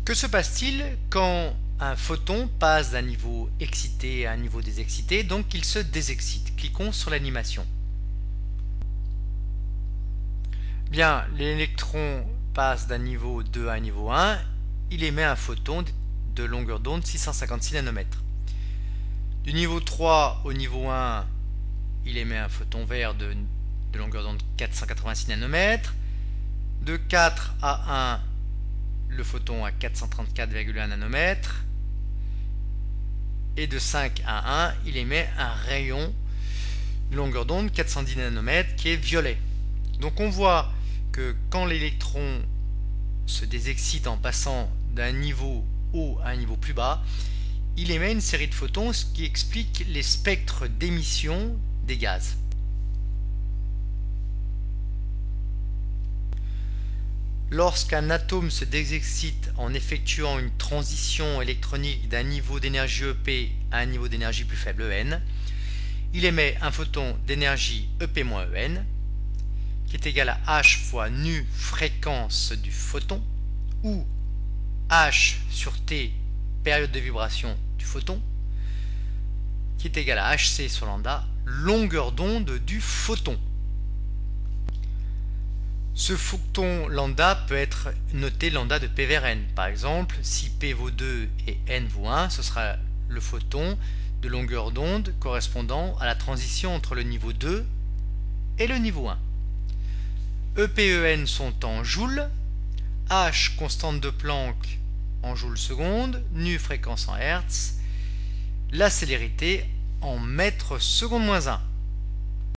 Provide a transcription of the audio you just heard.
Que se passe-t-il quand un photon passe d'un niveau excité à un niveau désexcité, donc il se désexcite? Cliquons sur l'animation. Bien, l'électron passe d'un niveau 2 à un niveau 1, il émet un photon de longueur d'onde 656 nanomètres. Du niveau 3 au niveau 1, il émet un photon vert de longueur d'onde 486 nanomètres. De 4 à 1, le photon à 434,1 nanomètres. Et de 5 à 1, il émet un rayon de longueur d'onde 410 nanomètres qui est violet. Donc on voit que quand l'électron se désexcite en passant d'un niveau haut à un niveau plus bas, il émet une série de photons, ce qui explique les spectres d'émission des gaz. Lorsqu'un atome se désexcite en effectuant une transition électronique d'un niveau d'énergie EP à un niveau d'énergie plus faible En, il émet un photon d'énergie EP-En qui est égal à h fois nu fréquence du photon, ou h sur t période de vibration du photon, qui est égal à hc sur lambda longueur d'onde du photon. Ce photon lambda peut être noté lambda de P vers N. Par exemple, si P vaut 2 et N vaut 1, ce sera le photon de longueur d'onde correspondant à la transition entre le niveau 2 et le niveau 1. EP et En sont en joules, H constante de Planck en joules secondes, nu fréquence en hertz, la célérité en mètres secondes moins 1.